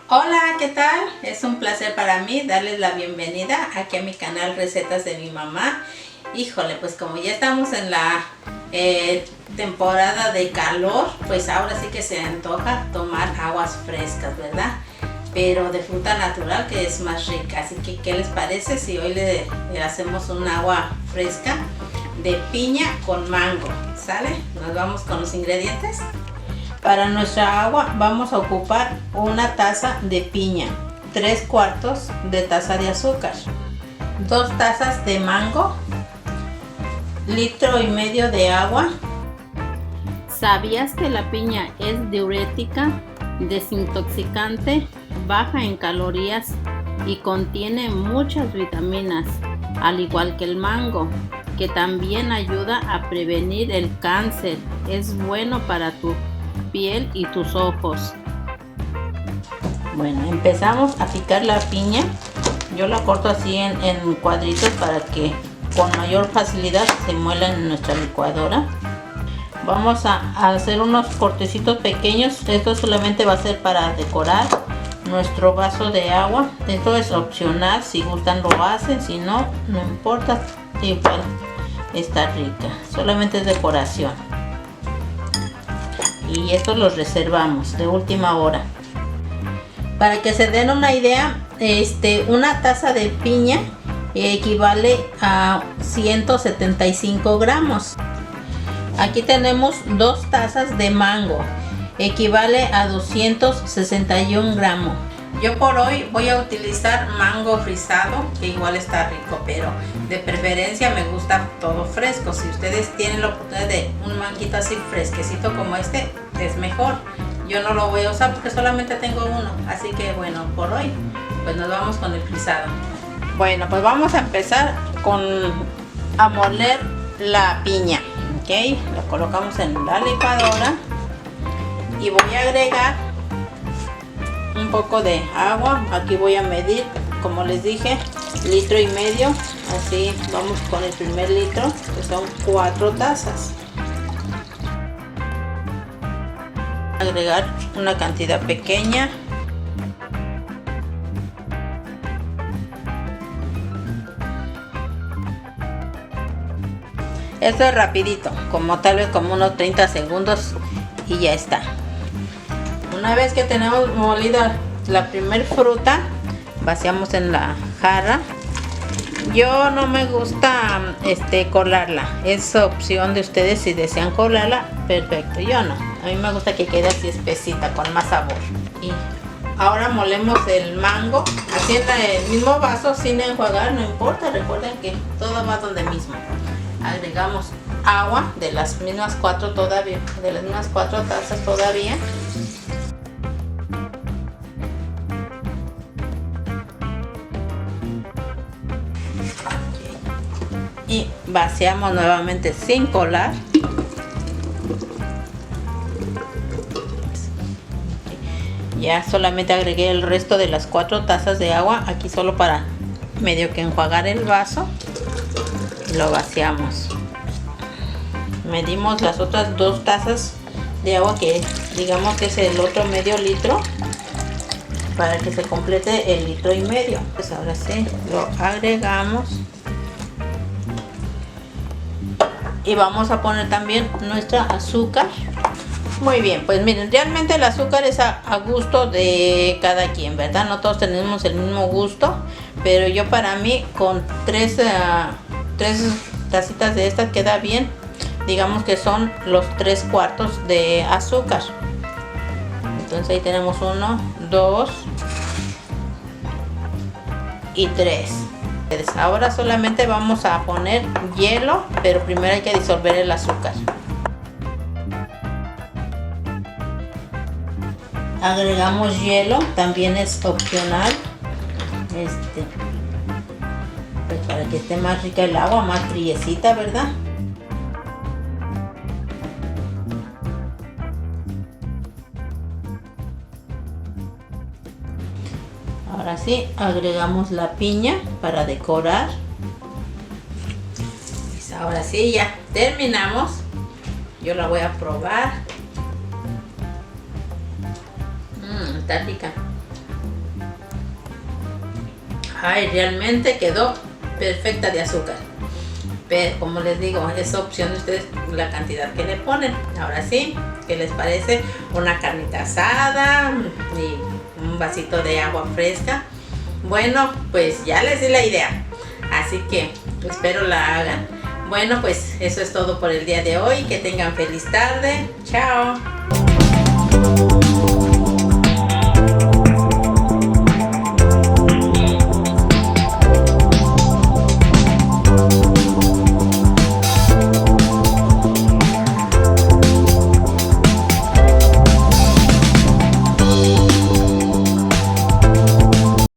Hola, ¿qué tal? Es un placer para mí darles la bienvenida aquí a mi canal Recetas de mi mamá. Híjole, pues como ya estamos en la temporada de calor, pues ahora sí que se antoja tomar aguas frescas, ¿verdad? Pero de fruta natural, que es más rica. Así que, ¿qué les parece si hoy le hacemos un agua fresca de piña con mango? ¿Sale? Nos vamos con los ingredientes. Para nuestra agua vamos a ocupar una taza de piña, 3/4 de taza de azúcar, 2 tazas de mango, 1,5 litros de agua. ¿Sabías que la piña es diurética, desintoxicante, baja en calorías y contiene muchas vitaminas, al igual que el mango, que también ayuda a prevenir el cáncer? Es bueno para tu piel y tus ojos. Bueno, empezamos a picar la piña. Yo la corto así en cuadritos para que con mayor facilidad se muela en nuestra licuadora. Vamos a hacer unos cortecitos pequeños. Esto solamente va a ser para decorar nuestro vaso de agua. Esto es opcional, si gustan lo hacen, si no, no importa, igual está rica, solamente es decoración. Y estos los reservamos de última hora. Para que se den una idea, una taza de piña equivale a 175 gramos. Aquí tenemos 2 tazas de mango, equivale a 261 gramos. Yo por hoy voy a utilizar mango frisado, que igual está rico, pero de preferencia me gusta todo fresco. Si ustedes tienen la oportunidad de un manguito así fresquecito como este, es mejor. Yo no lo voy a usar porque solamente tengo uno, así que bueno, por hoy pues nos vamos con el frisado. Bueno, pues vamos a empezar a moler la piña, ¿ok? La colocamos en la licuadora y voy a agregar un poco de agua. Aquí voy a medir, como les dije, 1,5 litros. Así vamos con el primer litro, que son 4 tazas. Agregar una cantidad pequeña. Esto es rapidito, como tal vez como unos 30 segundos y ya está. Una vez que tenemos molida la primer fruta, vaciamos en la jarra. Yo no me gusta colarla, es opción de ustedes. Si desean colarla, perfecto. Yo no, a mí me gusta que quede así espesita, con más sabor. Y ahora molemos el mango, así en el mismo vaso, sin enjuagar, no importa. Recuerden que todo va donde mismo. Agregamos agua de las mismas 4 todavía, de las mismas 4 tazas todavía. Y vaciamos nuevamente sin colar. Ya solamente agregué el resto de las 4 tazas de agua aquí, solo para medio que enjuagar el vaso. Y lo vaciamos. Medimos las otras 2 tazas de agua, que digamos que es el otro medio litro, para que se complete el 1,5 litros. Pues ahora sí lo agregamos. Y vamos a poner también nuestra azúcar. Muy bien, pues miren, realmente el azúcar es a gusto de cada quien, ¿verdad? No todos tenemos el mismo gusto, pero yo, para mí, con 3 tacitas de estas queda bien. Digamos que son los 3/4 de azúcar. Entonces ahí tenemos 1, 2 y 3. Ahora solamente vamos a poner hielo, pero primero hay que disolver el azúcar. Agregamos hielo, también es opcional, pues para que esté más rica el agua, más friecita, ¿verdad? Ahora sí, agregamos la piña para decorar. Pues ahora sí, ya terminamos. Yo la voy a probar. Está rica. Ay, realmente quedó perfecta de azúcar. Pero como les digo, es opción de ustedes la cantidad que le ponen. Ahora sí, ¿qué les parece? Una carnita asada y un vasito de agua fresca. Bueno, pues ya les di la idea. Así que espero la hagan. Bueno, pues eso es todo por el día de hoy. Que tengan feliz tarde. Chao.